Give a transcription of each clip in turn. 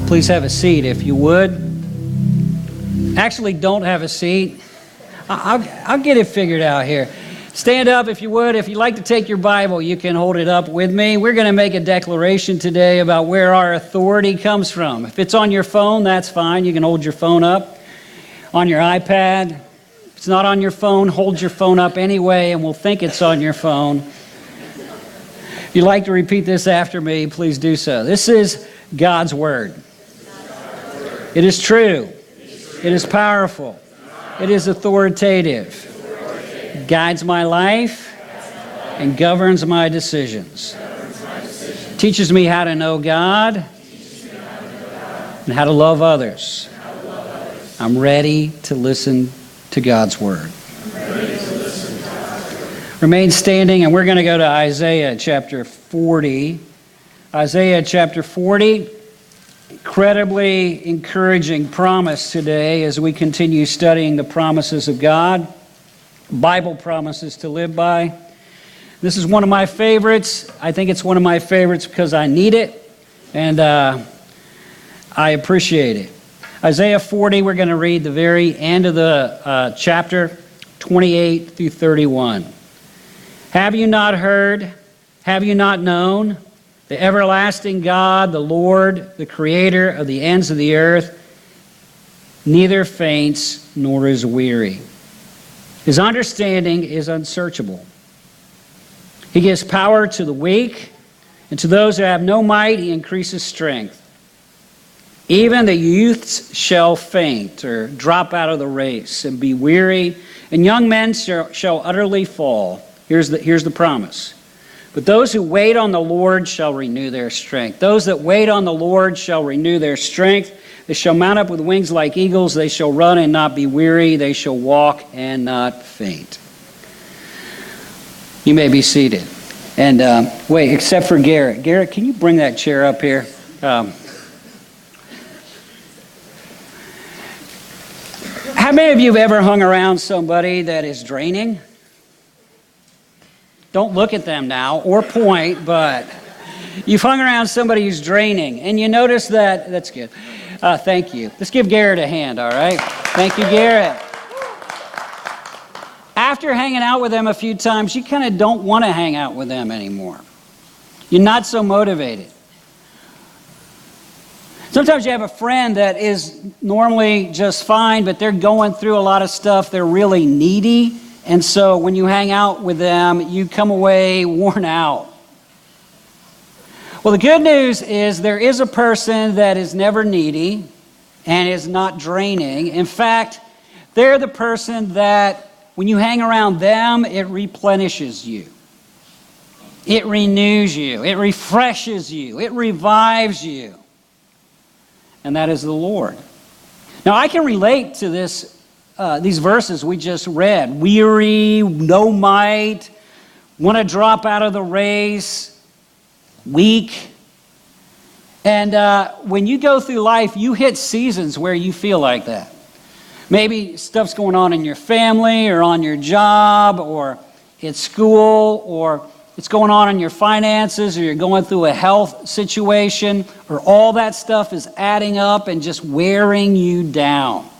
Please have a seat if you would. Actually, don't have a seat. I'll get it figured out here. Stand up if you would. If you'd like to take your Bible, you can hold it up with me. We're going to make a declaration today about where our authority comes from. If it's on your phone, that's fine. You can hold your phone up. On your iPad. If it's not on your phone, hold your phone up anyway, and we'll think it's on your phone. If you'd like to repeat this after me, please do so. This is God's Word. It is true. It is powerful. It is authoritative. It guides my life and governs my decisions. Teaches me how to know God and how to love others. I'm ready to listen to God's Word. Remain standing, and we're going to go to Isaiah chapter 40. Isaiah chapter 40. Incredibly encouraging promise today as we continue studying the promises of God, Bible promises to live by. This is one of my favorites. I think it's one of my favorites because I need it, and I appreciate it. Isaiah 40, we're going to read the very end of the chapter, 28 through 31. Have you not heard? Have you not known? The everlasting God, the Lord, the Creator of the ends of the earth, neither faints nor is weary. His understanding is unsearchable. He gives power to the weak, and to those who have no might, he increases strength. Even the youths shall faint or drop out of the race and be weary, and young men shall utterly fall. Here's the promise. But those who wait on the Lord shall renew their strength. Those that wait on the Lord shall renew their strength. They shall mount up with wings like eagles. They shall run and not be weary. They shall walk and not faint. You may be seated. And wait, except for Garrett. Garrett, can you bring that chair up here? How many of you have ever hung around somebody that is draining? Don't look at them now or point, but you've hung around somebody who's draining, and you notice that. That's good. Thank you. Let's give Garrett a hand, all right? Thank you, Garrett. After hanging out with them a few times, you kind of don't want to hang out with them anymore. You're not so motivated. Sometimes you have a friend that is normally just fine, but they're going through a lot of stuff. They're really needy. And so when you hang out with them, you come away worn out. Well, the good news is there is a person that is never needy and is not draining. In fact, they're the person that when you hang around them, it replenishes you. It renews you. It refreshes you. It revives you. And that is the Lord. Now, I can relate to this. These verses we just read. Weary, no might, want to drop out of the race, weak. And when you go through life, you hit seasons where you feel like that. Maybe stuff's going on in your family or on your job or at school, or it's going on in your finances, or you're going through a health situation, or all that stuff is adding up and just wearing you down.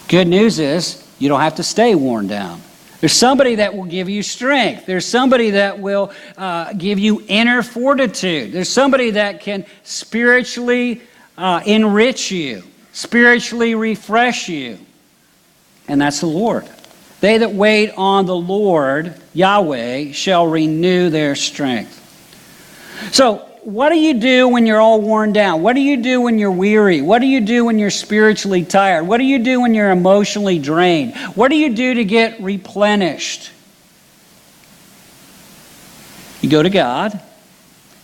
Good news is you don't have to stay worn down. There's somebody that will give you strength. There's somebody that will give you inner fortitude. There's somebody that can spiritually enrich you, spiritually refresh you. And that's the Lord. They that wait on the Lord, Yahweh, shall renew their strength. So, what do you do when you're all worn down? What do you do when you're weary? What do you do when you're spiritually tired? What do you do when you're emotionally drained? What do you do to get replenished? You go to God.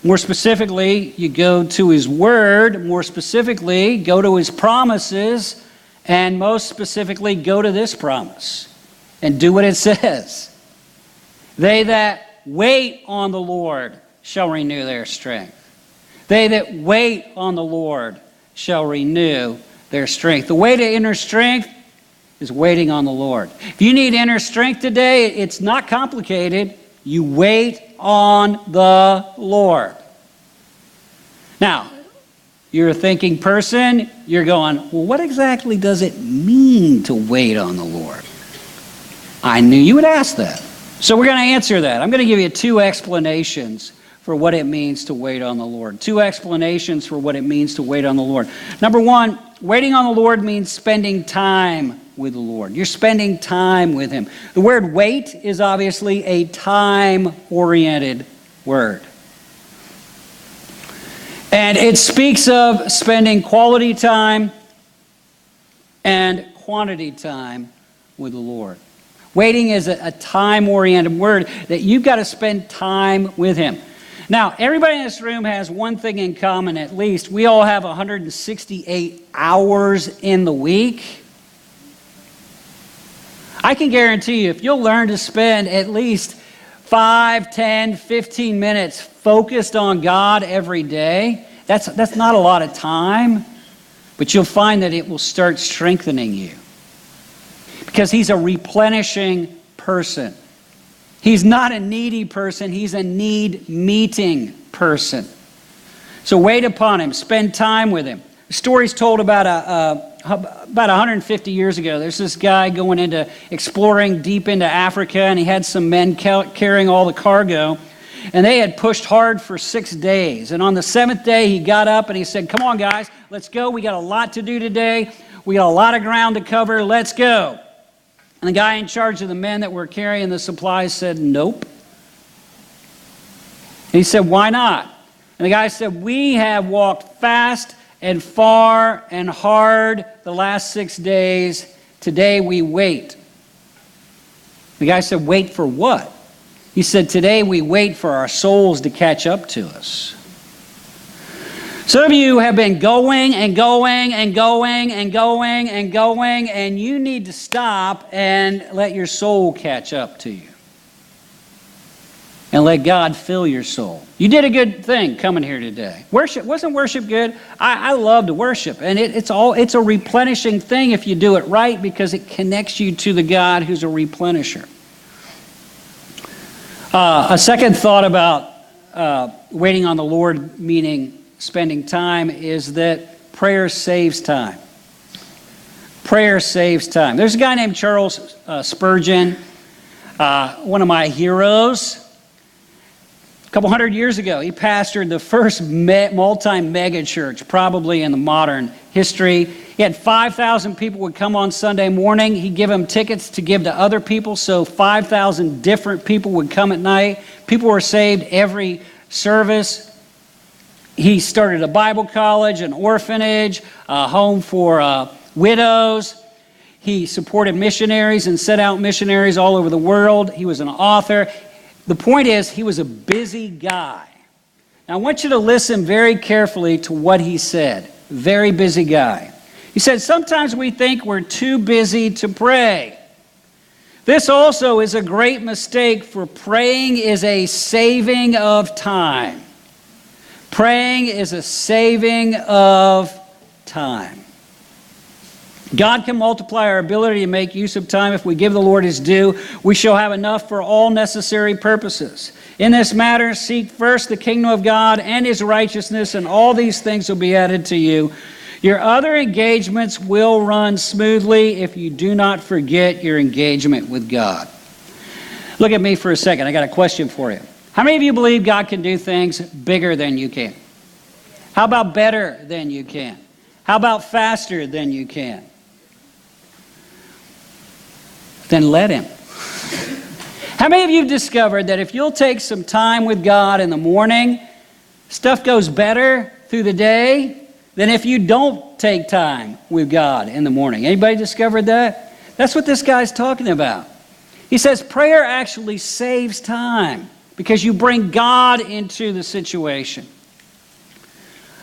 More specifically, you go to His Word. More specifically, go to His promises. And most specifically, go to this promise and do what it says. They that wait on the Lord shall renew their strength. They that wait on the Lord shall renew their strength. The way to inner strength is waiting on the Lord. If you need inner strength today, it's not complicated. You wait on the Lord. Now, You're a thinking person. You're going, well, what exactly does it mean to wait on the Lord? I knew you would ask that. So we're going to answer that. I'm going to give you two explanations for what it means to wait on the Lord. Two explanations for what it means to wait on the Lord. Number one, waiting on the Lord means spending time with the Lord. You're spending time with Him. The word wait is obviously a time-oriented word. And it speaks of spending quality time and quantity time with the Lord. Waiting is a time-oriented word that you've got to spend time with Him. Now, everybody in this room has one thing in common at least. We all have 168 hours in the week. I can guarantee you, if you'll learn to spend at least 5, 10, 15 minutes focused on God every day, that's not a lot of time, but you'll find that it will start strengthening you. Because He's a replenishing person. He's not a needy person. He's a need-meeting person. So wait upon Him. Spend time with Him. The story's told about 150 years ago. There's this guy going into exploring deep into Africa, and he had some men carrying all the cargo. And they had pushed hard for 6 days. And on the 7th day, he got up and he said, come on, guys, let's go. We got a lot to do today. We got a lot of ground to cover. Let's go. And the guy in charge of the men that were carrying the supplies said, nope. And he said, why not? And the guy said, we have walked fast and far and hard the last 6 days. Today we wait. The guy said, wait for what? He said, today we wait for our souls to catch up to us. Some of you have been going and going and going and going and going, and you need to stop and let your soul catch up to you. And let God fill your soul. You did a good thing coming here today. Wasn't worship good? I love to worship. And it's a replenishing thing if you do it right, because it connects you to the God who's a replenisher. A second thought about waiting on the Lord, meaning spending time, is that prayer saves time. Prayer saves time. There's a guy named Charles Spurgeon, one of my heroes. A couple hundred years ago, he pastored the first multi-mega church, probably in the modern history. He had 5,000 people would come on Sunday morning. He'd give them tickets to give to other people, so 5,000 different people would come at night. People were saved every service. He started a Bible college, an orphanage, a home for widows. He supported missionaries and sent out missionaries all over the world. He was an author. The point is, he was a busy guy. Now, I want you to listen very carefully to what he said. Very busy guy. He said, sometimes we think we're too busy to pray. This also is a great mistake, for praying is a saving of time. Praying is a saving of time. God can multiply our ability to make use of time if we give the Lord His due. We shall have enough for all necessary purposes. In this matter, seek first the kingdom of God and His righteousness, and all these things will be added to you. Your other engagements will run smoothly if you do not forget your engagement with God. Look at me for a second. I got a question for you. How many of you believe God can do things bigger than you can? How about better than you can? How about faster than you can? Then let Him. How many of you have discovered that if you'll take some time with God in the morning, stuff goes better through the day than if you don't take time with God in the morning? Anybody discovered that? That's what this guy's talking about. He says prayer actually saves time because you bring God into the situation.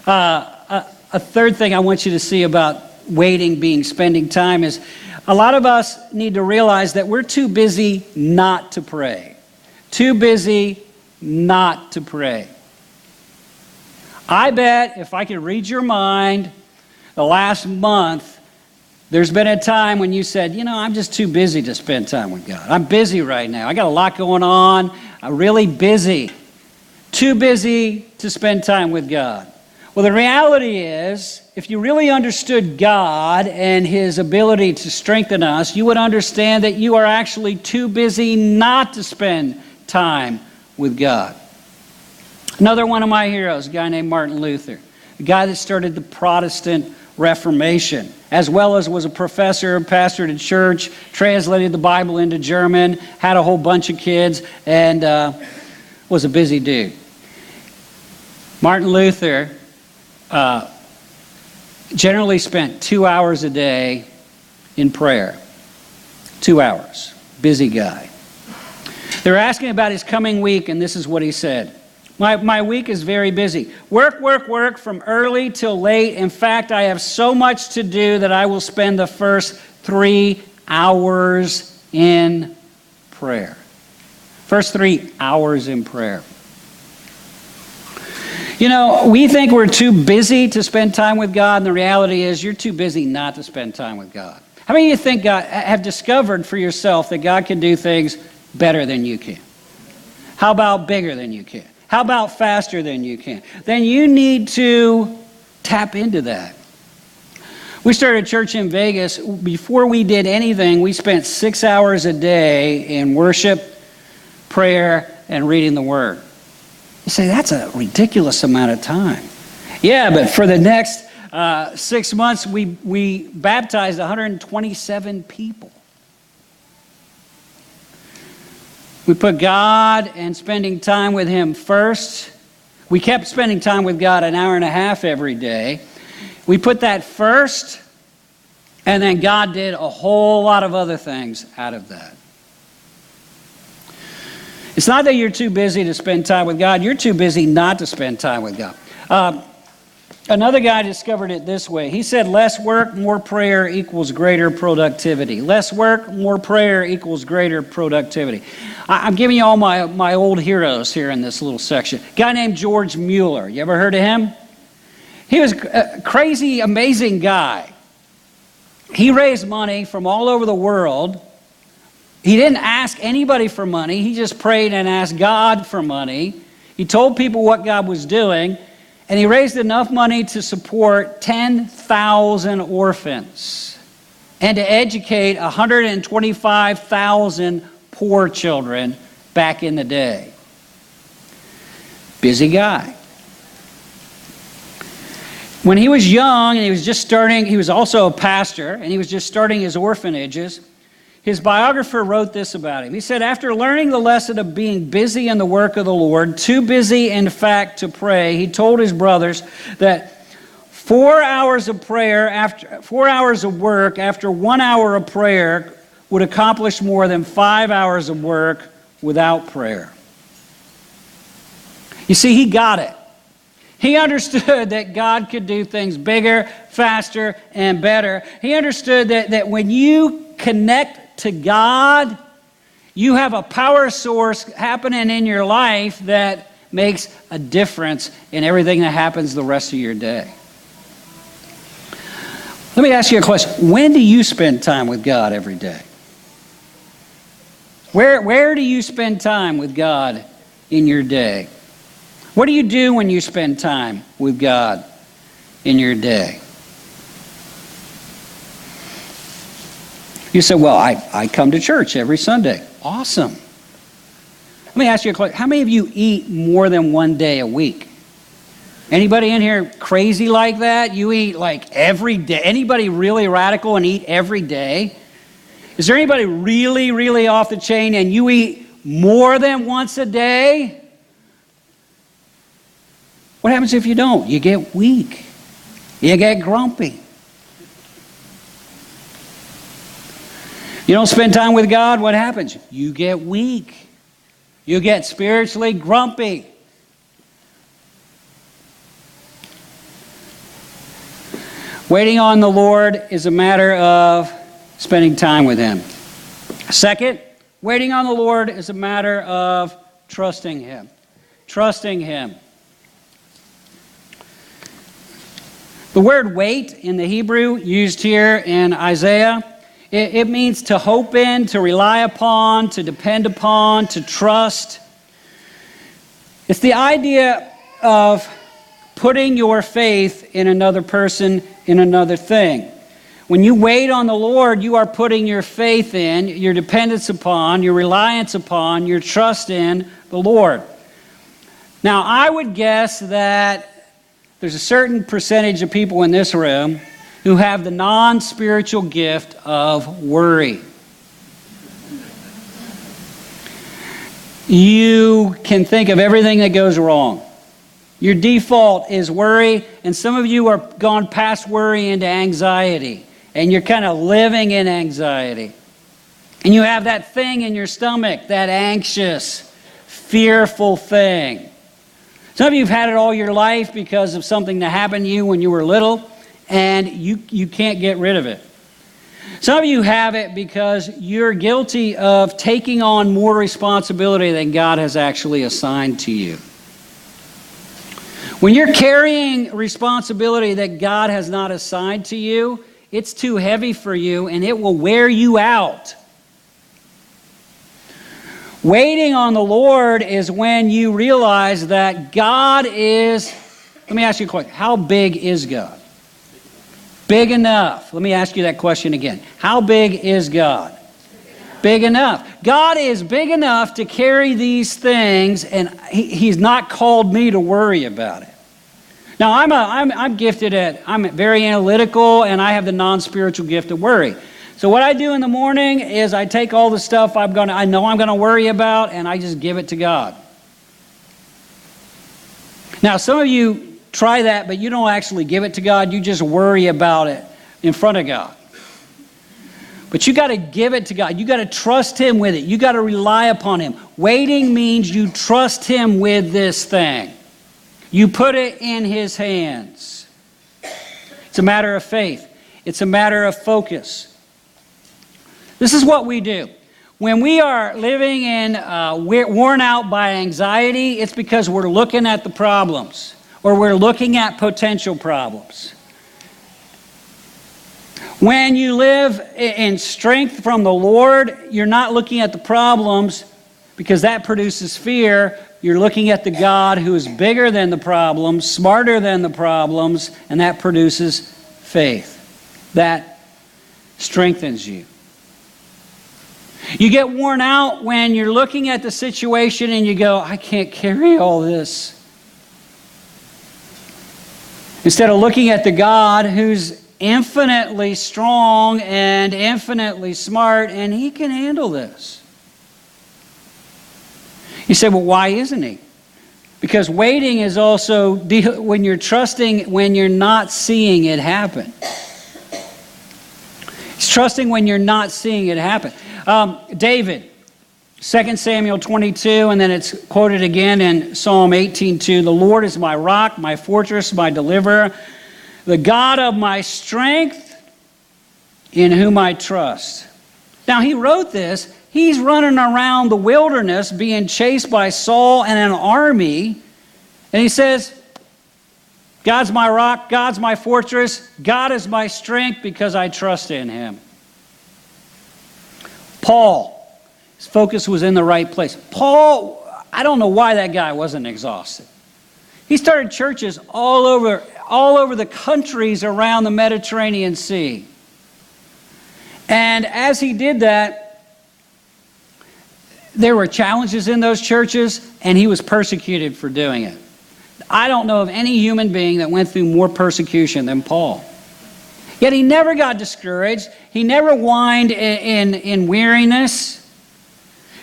A third thing I want you to see about waiting, spending time, is a lot of us need to realize that we're too busy not to pray. Too busy not to pray. I bet if I could read your mind, the last month, there's been a time when you said, I'm just too busy to spend time with God. I'm busy right now. I got a lot going on. I'm really busy. Too busy to spend time with God. Well, the reality is, if you really understood God and His ability to strengthen us, you would understand that you are actually too busy not to spend time with God. Another one of my heroes, a guy named Martin Luther, the guy that started the Protestant Reformation, as well as was a professor, pastored a church, translated the Bible into German, had a whole bunch of kids, and was a busy dude. Martin Luther generally spent 2 hours a day in prayer. 2 hours. Busy guy. They were asking about his coming week, and this is what he said. My week is very busy. Work from early till late. In fact, I have so much to do that I will spend the first 3 hours in prayer. First 3 hours in prayer. You know, we think we're too busy to spend time with God, and the reality is you're too busy not to spend time with God. How many of you think God have discovered for yourself that God can do things better than you can? How about bigger than you can? How about faster than you can? Then you need to tap into that. We started a church in Vegas. Before we did anything, we spent 6 hours a day in worship, prayer, and reading the Word. You say, that's a ridiculous amount of time. Yeah, but for the next 6 months, we baptized 127 people. We put God and spending time with Him first. We kept spending time with God an hour and a half every day. We put that first, and then God did a whole lot of other things out of that. It's not that you're too busy to spend time with God. You're too busy not to spend time with God. Another guy discovered it this way. He said, less work, more prayer equals greater productivity. Less work, more prayer equals greater productivity. I'm giving you all my old heroes here in this little section. A guy named George Mueller. You ever heard of him? He was a crazy, amazing guy. He raised money from all over the world. He didn't ask anybody for money. He just prayed and asked God for money. He told people what God was doing. And he raised enough money to support 10,000 orphans and to educate 125,000 poor children back in the day. Busy guy. When he was young and he was just starting, he was also a pastor, and he was just starting his orphanages. His biographer wrote this about him. He said, after learning the lesson of being busy in the work of the Lord, too busy in fact to pray, he told his brothers that 4 hours of prayer after 4 hours of work after 1 hour of prayer would accomplish more than 5 hours of work without prayer. You see, he got it. He understood that God could do things bigger, faster, and better. He understood that when you connect to God, you have a power source happening in your life that makes a difference in everything that happens the rest of your day. Let me ask you a question. When do you spend time with God every day? Where do you spend time with God in your day? What do you do when you spend time with God in your day? You say, well, I come to church every Sunday. Awesome. Let me ask you a question. How many of you eat more than one day a week? Anybody in here crazy like that? You eat like every day? Anybody really radical and eat every day? Is there anybody really, really off the chain and you eat more than once a day? What happens if you don't? You get weak. You get grumpy. You don't spend time with God, what happens? You get weak. You get spiritually grumpy. Waiting on the Lord is a matter of spending time with Him. Second, waiting on the Lord is a matter of trusting Him. Trusting Him. The word wait in the Hebrew used here in Isaiah, it means to hope in, to rely upon, to depend upon, to trust. It's the idea of putting your faith in another person, in another thing. When you wait on the Lord, you are putting your faith in, your dependence upon, your reliance upon, your trust in the Lord. Now, I would guess that there's a certain percentage of people in this room who have the non-spiritual gift of worry. You can think of everything that goes wrong. Your default is worry, and some of you are gone past worry into anxiety, and you're kind of living in anxiety. And you have that thing in your stomach, that anxious, fearful thing. Some of you have had it all your life because of something that happened to you when you were little, and you can't get rid of it. Some of you have it because you're guilty of taking on more responsibility than God has actually assigned to you. When you're carrying responsibility that God has not assigned to you, it's too heavy for you and it will wear you out. Waiting on the Lord is when you realize that God is, let me ask you a question, how big is God? Big enough. Let me ask you that question again. How big is God? Big enough. God is big enough to carry these things, and He's not called me to worry about it. Now, I'm gifted I'm very analytical, and I have the non-spiritual gift of worry. So what I do in the morning is I take all the stuff I know I'm going to worry about, and I just give it to God. Now, some of you try that, but you don't actually give it to God. You just worry about it in front of God. But you got to give it to God. You got to trust Him with it. You got to rely upon Him. Waiting means you trust Him with this thing. You put it in His hands. It's a matter of faith. It's a matter of focus. This is what we do. When we are living in, we're worn out by anxiety, it's because we're looking at the problems, or we're looking at potential problems. When you live in strength from the Lord, you're not looking at the problems because that produces fear. You're looking at the God who is bigger than the problems, smarter than the problems, and that produces faith. That strengthens you. You get worn out when you're looking at the situation and you go, I can't carry all this. Instead of looking at the God who's infinitely strong and infinitely smart, and He can handle this. You say, well, why isn't He? Because waiting is also when you're trusting when you're not seeing it happen. It's trusting when you're not seeing it happen. David, 2 Samuel 22, and then it's quoted again in Psalm 18:2. The Lord is my rock, my fortress, my deliverer, the God of my strength, in whom I trust. Now, he wrote this. He's running around the wilderness being chased by Saul and an army. And he says, God's my rock, God's my fortress, God is my strength because I trust in Him. Paul, his focus was in the right place. Paul, I don't know why that guy wasn't exhausted. He started churches all over the countries around the Mediterranean Sea. And as he did that, there were challenges in those churches, and he was persecuted for doing it. I don't know of any human being that went through more persecution than Paul. Yet he never got discouraged. He never whined in weariness.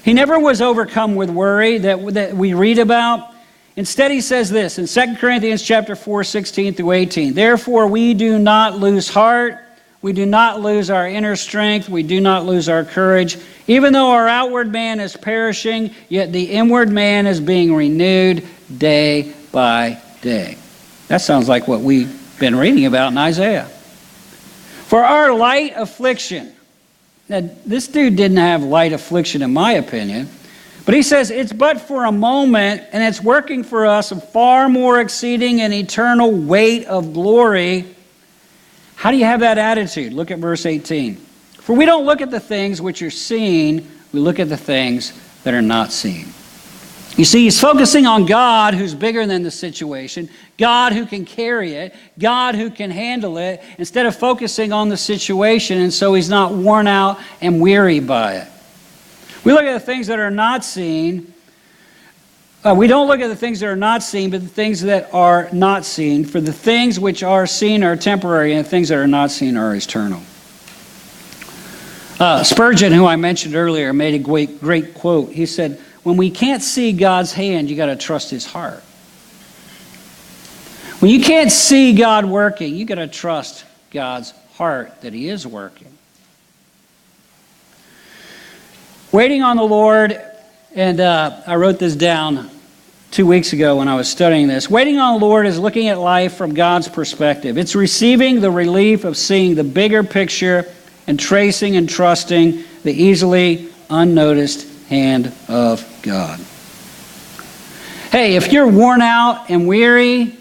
He never was overcome with worry that we read about. Instead, he says this in 2 Corinthians chapter 4, 16 through 18. Therefore, we do not lose heart. We do not lose our inner strength. We do not lose our courage. Even though our outward man is perishing, yet the inward man is being renewed day by day. That sounds like what we've been reading about in Isaiah. For our light affliction. Now, this dude didn't have light affliction in my opinion. But he says it's but for a moment, and it's working for us a far more exceeding and eternal weight of glory. How do you have that attitude? Look at verse 18. For we don't look at the things which are seen, we look at the things that are not seen. You see, he's focusing on God who's bigger than the situation, God who can carry it, God who can handle it, instead of focusing on the situation, and so he's not worn out and weary by it. We look at the things that are not seen. We don't look at the things that are not seen, but the things that are not seen. For the things which are seen are temporary, and the things that are not seen are eternal. Spurgeon, who I mentioned earlier, made a great quote. He said, when we can't see God's hand, you got to trust his heart. When you can't see God working, you got to trust God's heart that he is working. Waiting on the Lord, and I wrote this down 2 weeks ago when I was studying this. Waiting on the Lord is looking at life from God's perspective. It's receiving the relief of seeing the bigger picture and tracing and trusting the easily unnoticed hand of God. Hey, if you're worn out and weary,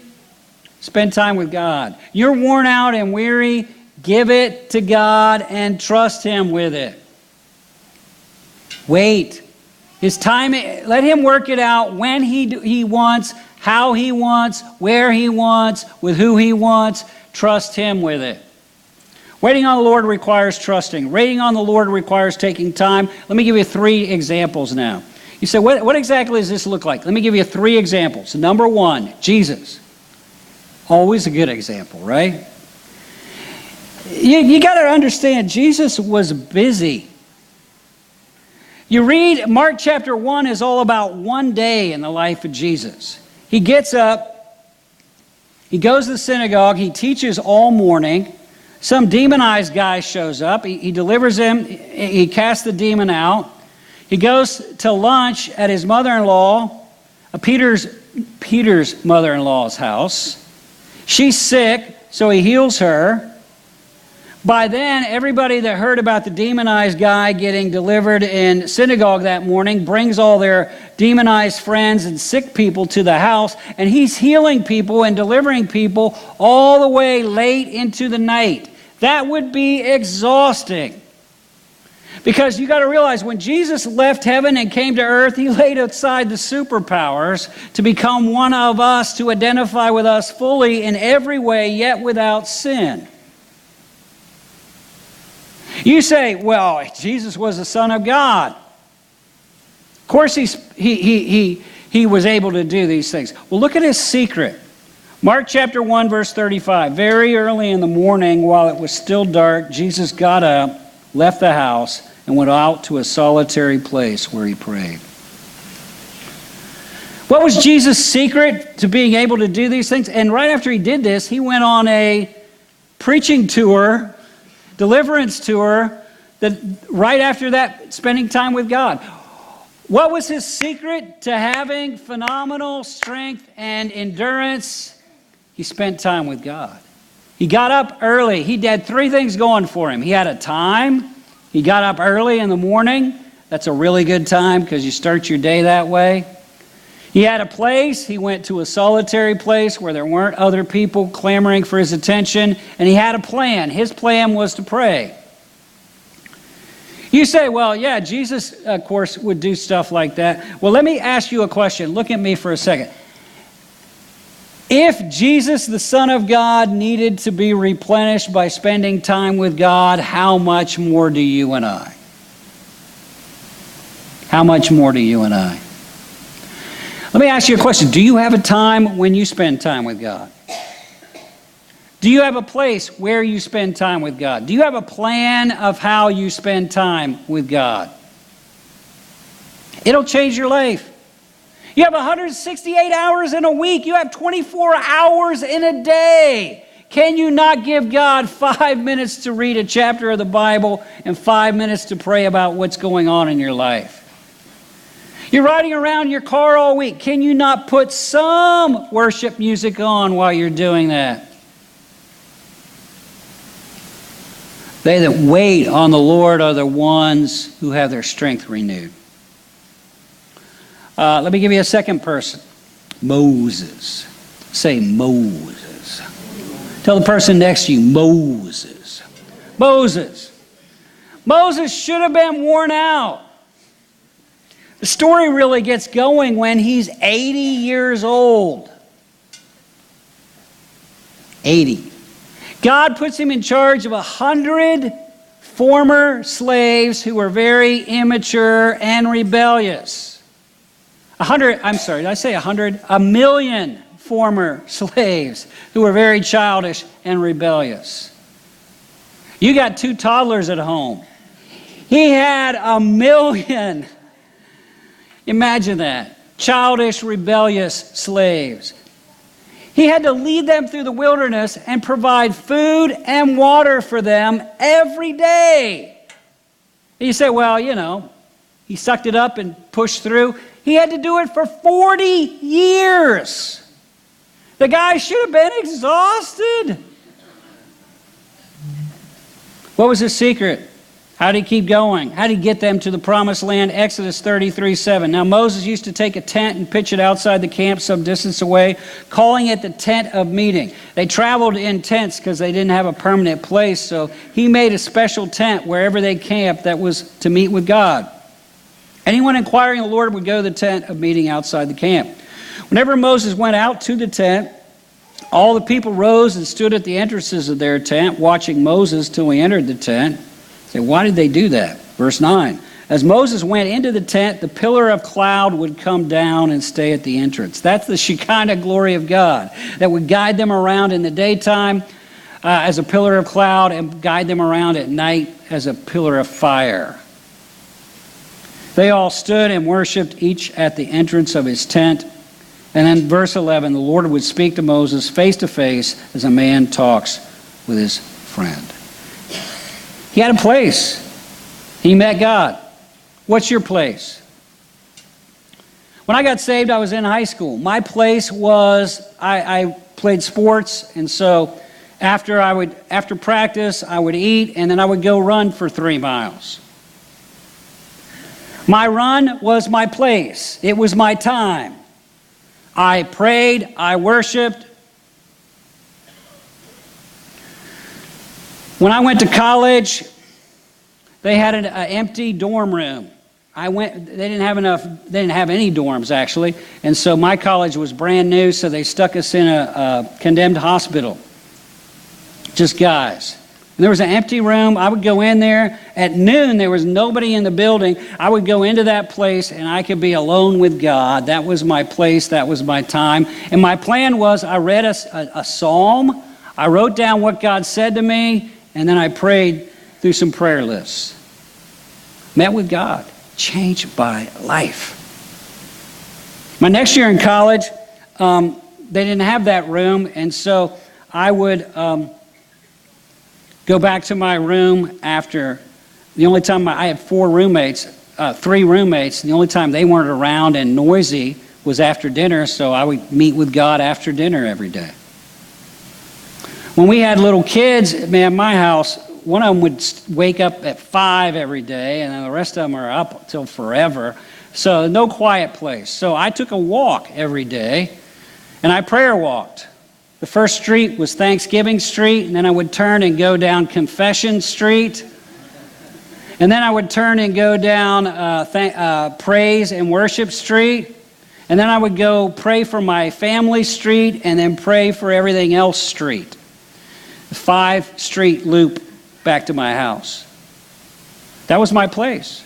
spend time with God. You're worn out and weary, give it to God and trust him with it. Wait. His time, let him work it out when he wants, how he wants, where he wants, with who he wants. Trust him with it. Waiting on the Lord requires trusting. Waiting on the Lord requires taking time. Let me give you 3 examples now. You say, what exactly does this look like? Let me give you 3 examples. Number 1, Jesus. Always a good example, right? You got to understand, Jesus was busy. You read, Mark chapter 1 is all about one day in the life of Jesus. He gets up, he goes to the synagogue, he teaches all morning. Some demonized guy shows up, he delivers him, he casts the demon out. He goes to lunch at his mother-in-law, Peter's mother-in-law's house. She's sick, so he heals her. By then, everybody that heard about the demonized guy getting delivered in synagogue that morning brings all their demonized friends and sick people to the house, and he's healing people and delivering people all the way late into the night. That would be exhausting. Because you got to realize, when Jesus left heaven and came to earth, he laid aside the superpowers to become one of us, to identify with us fully in every way, yet without sin. You say, well, Jesus was the Son of God. Of course he was able to do these things. Well, look at his secret. Mark chapter 1, verse 35. Very early in the morning, while it was still dark, Jesus got up, left the house, and went out to a solitary place where he prayed. What was Jesus' secret to being able to do these things? And right after he did this, he went on a preaching tour, deliverance tour, that right after that, spending time with God. What was his secret to having phenomenal strength and endurance? He spent time with God. He got up early. He had 3 things going for him. He had a time. He got up early in the morning. That's a really good time because you start your day that way. He had a place. He went to a solitary place where there weren't other people clamoring for his attention. And he had a plan. His plan was to pray. You say, well, yeah, Jesus, of course, would do stuff like that. Well, let me ask you a question. Look at me for a second. If Jesus, the Son of God, needed to be replenished by spending time with God, how much more do you and I? How much more do you and I? Let me ask you a question. Do you have a time when you spend time with God? Do you have a place where you spend time with God? Do you have a plan of how you spend time with God? It'll change your life. You have 168 hours in a week. You have 24 hours in a day. Can you not give God 5 minutes to read a chapter of the Bible and 5 minutes to pray about what's going on in your life? You're riding around your car all week. Can you not put some worship music on while you're doing that? They that wait on the Lord are the ones who have their strength renewed. Let me give you a second person. Moses. Say Moses. Tell the person next to you, Moses. Moses. Moses should have been worn out. The story really gets going when he's 80 years old. 80. God puts him in charge of 100 former slaves who were very immature and rebellious. 100, I'm sorry, did I say 100? 1,000,000 former slaves who were very childish and rebellious. You got 2 toddlers at home. He had 1,000,000. Imagine that. Childish, rebellious slaves. He had to lead them through the wilderness and provide food and water for them every day. And you say, well, he sucked it up and pushed through. He had to do it for 40 years. The guy should have been exhausted. What was his secret? How did he keep going? How did he get them to the promised land? Exodus 33:7. Now Moses used to take a tent and pitch it outside the camp some distance away, calling it the tent of meeting. They traveled in tents because they didn't have a permanent place, so he made a special tent wherever they camped that was to meet with God. Anyone inquiring of the Lord would go to the tent of meeting outside the camp. Whenever Moses went out to the tent, all the people rose and stood at the entrances of their tent, watching Moses till he entered the tent. Say, why did they do that? Verse 9. As Moses went into the tent, the pillar of cloud would come down and stay at the entrance. That's the Shekinah glory of God that would guide them around in the daytime as a pillar of cloud and guide them around at night as a pillar of fire. They all stood and worshiped, each at the entrance of his tent. And then verse 11, the Lord would speak to Moses face to face as a man talks with his friend. He had a place. He met God. What's your place? When I got saved, I was in high school. My place was, I played sports, and so after practice, I would eat, and then I would go run for 3 miles. My run was my place. It was my time. I prayed, I worshiped. When I went to college, they had an empty dorm room. They didn't have any dorms actually, and so my college was brand new, so they stuck us in a condemned hospital. Just guys. And there was an empty room. I would go in there. At noon, there was nobody in the building. I would go into that place, and I could be alone with God. That was my place. That was my time. And my plan was I read a psalm. I wrote down what God said to me, and then I prayed through some prayer lists. Met with God. Changed my life. My next year in college, they didn't have that room, and so I would go back to my room after. The only time I had 3 roommates, and the only time they weren't around and noisy was after dinner, so I would meet with God after dinner every day. When we had little kids, man, my house, one of them would wake up at 5 every day, and then the rest of them are up till forever. So no quiet place. So I took a walk every day, and I prayer walked. The first street was Thanksgiving Street, and then I would turn and go down Confession Street. And then I would turn and go down Praise and Worship Street. And then I would go pray for my family street, and then pray for everything else street. The 5-street loop back to my house. That was my place.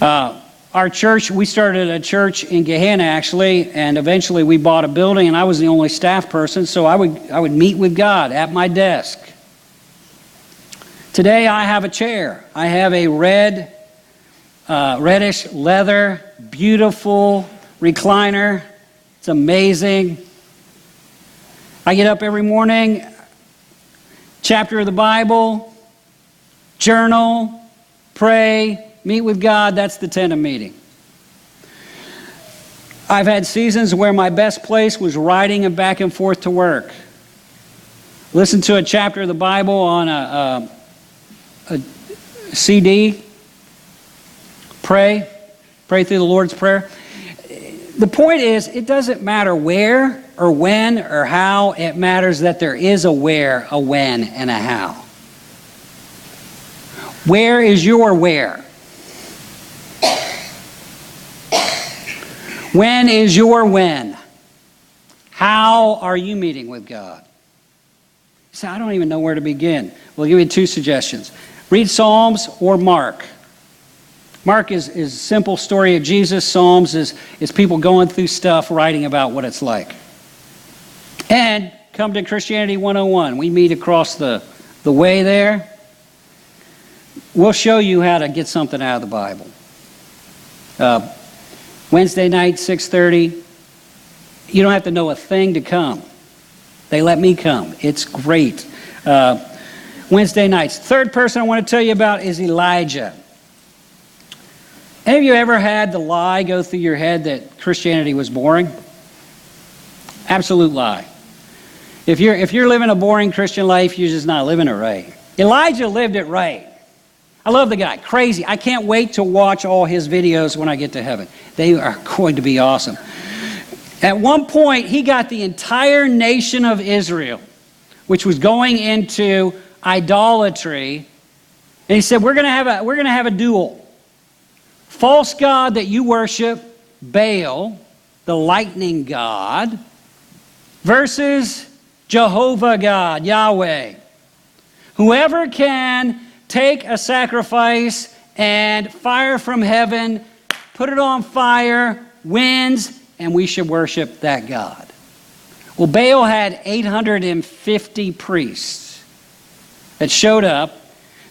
Our church, we started a church in Gehenna actually, and eventually we bought a building, and I was the only staff person, so I would meet with God at my desk. Today I have a chair. I have a reddish leather, beautiful recliner. It's amazing. I get up every morning, chapter of the Bible, journal, pray, meet with God. That's the tent of meeting. I've had seasons where my best place was riding and back and forth to work. Listen to a chapter of the Bible on a CD. Pray through the Lord's Prayer. The point is, it doesn't matter where or when or how. It matters that there is a where, a when, and a how. Where is your where? When is your when? How are you meeting with God? You say, I don't even know where to begin. Well, I'll give you two suggestions. Read Psalms or Mark. Mark is a simple story of Jesus. Psalms is people going through stuff, writing about what it's like. And come to Christianity 101. We meet across the way there. We'll show you how to get something out of the Bible. Wednesday night, 6:30. You don't have to know a thing to come. They let me come. It's great. Wednesday nights. Third person I want to tell you about is Elijah. Any of you ever had the lie go through your head that Christianity was boring? Absolute lie. If you're living a boring Christian life, you're just not living it right. Elijah lived it right. I love the guy. Crazy. I can't wait to watch all his videos when I get to heaven. They are going to be awesome. At one point, he got the entire nation of Israel, which was going into idolatry, and he said, we're going to have a duel. False god that you worship, Baal, the lightning god, versus Jehovah God, Yahweh. Whoever can take a sacrifice and fire from heaven, put it on fire, wins, and we should worship that God. Well, Baal had 850 priests that showed up.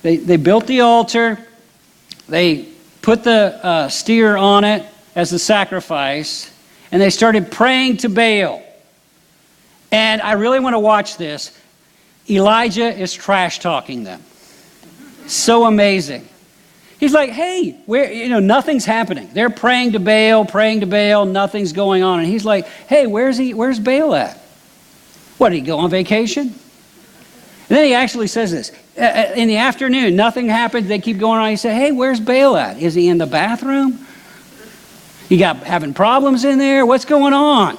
They built the altar. They put the steer on it as the sacrifice, and they started praying to Baal. And I really want to watch this. Elijah is trash talking them. So amazing. He's like, hey, nothing's happening. They're praying to Baal, nothing's going on. And he's like, hey, where's Baal at? What, did he go on vacation? And then he actually says this. In the afternoon, nothing happens. They keep going on. He said, hey, where's Baal at? Is he in the bathroom? You got having problems in there? What's going on?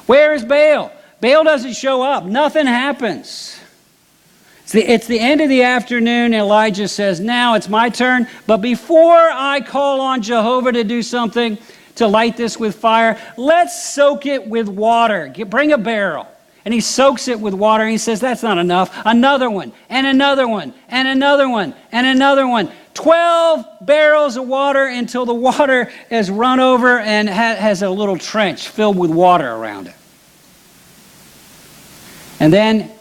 Where is Baal? Baal doesn't show up. Nothing happens. It's the end of the afternoon. Elijah says, now it's my turn. But before I call on Jehovah to do something, to light this with fire, let's soak it with water. Bring a barrel. And he soaks it with water, and he says, that's not enough. Another one, and another one, and another one, and another one. 12 barrels of water until the water has run over and has a little trench filled with water around it. And then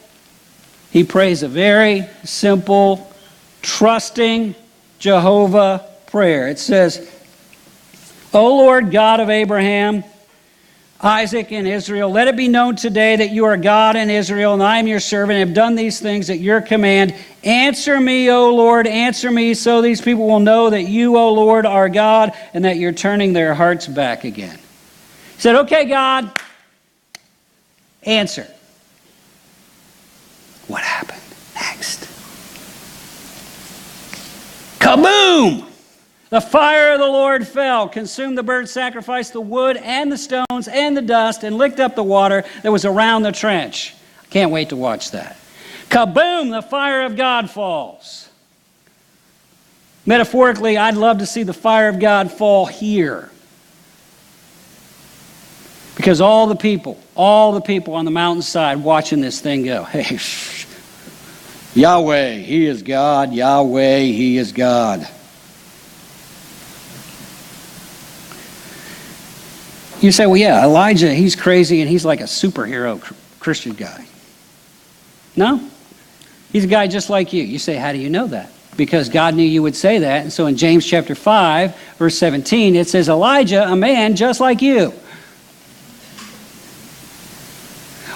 he prays a very simple, trusting Jehovah prayer. It says, O Lord God of Abraham, Isaac, and Israel, let it be known today that you are God in Israel, and I am your servant, and have done these things at your command. Answer me, O Lord, answer me, so these people will know that you, O Lord, are God, and that you're turning their hearts back again. He said, okay, God, answer. What happened next? Kaboom! The fire of the Lord fell, consumed the burnt sacrifice, the wood, and the stones, and the dust, and licked up the water that was around the trench. Can't wait to watch that. Kaboom! The fire of God falls. Metaphorically, I'd love to see the fire of God fall here. Because all the people on the mountainside watching this thing go, hey, Yahweh, He is God. Yahweh, He is God. You say, well, yeah, Elijah, he's crazy and he's like a superhero Christian guy. No, he's a guy just like you. You say, how do you know that? Because God knew you would say that. And so in James chapter 5, verse 17, it says, Elijah, a man just like you.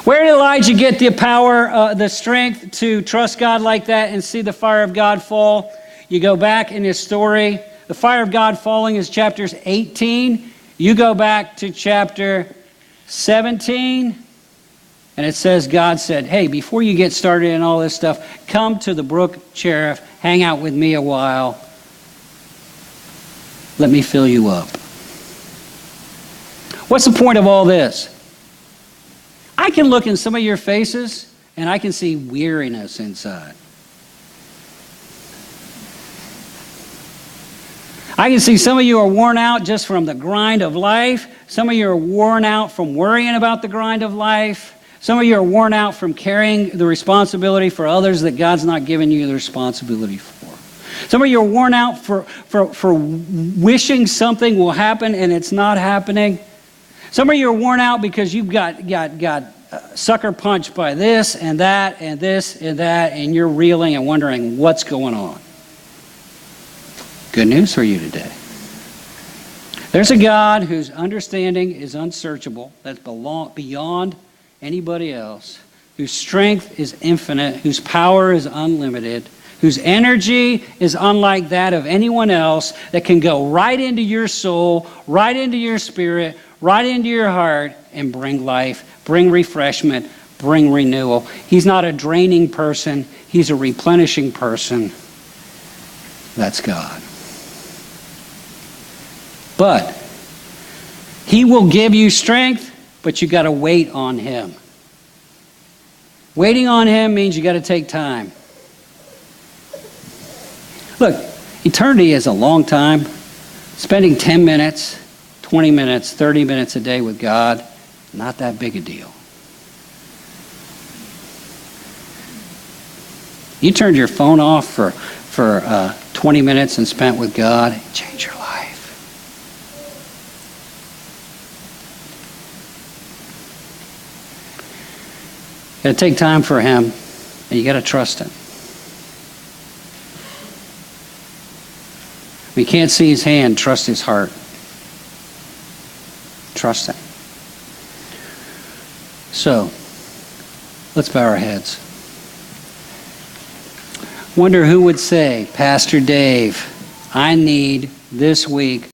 Where did Elijah get the power, the strength to trust God like that and see the fire of God fall? You go back in his story. The fire of God falling is chapters 18. You go back to chapter 17, and it says God said, hey, before you get started in all this stuff, come to the brook Cherith, hang out with me a while. Let me fill you up. What's the point of all this? I can look in some of your faces, and I can see weariness inside. I can see some of you are worn out just from the grind of life. Some of you are worn out from worrying about the grind of life. Some of you are worn out from carrying the responsibility for others that God's not given you the responsibility for. Some of you are worn out for wishing something will happen and it's not happening. Some of you are worn out because you've got sucker punched by this and that and this and that, and you're reeling and wondering what's going on. Good news for you today. There's a God whose understanding is unsearchable, that's beyond anybody else, whose strength is infinite, whose power is unlimited, whose energy is unlike that of anyone else, that can go right into your soul, right into your spirit, right into your heart, and bring life, bring refreshment, bring renewal. He's not a draining person. He's a replenishing person. That's God. But He will give you strength, but you got to wait on Him. Waiting on Him means you got to take time. Look, eternity is a long time. Spending 10 minutes, 20 minutes, 30 minutes a day with God, not that big a deal. You turned your phone off for 20 minutes and spent with God, change your life. You got to take time for Him, and you got to trust Him. If you can't see His hand, trust His heart. Trust Him. So, let's bow our heads. Wonder who would say, Pastor Dave, I need this week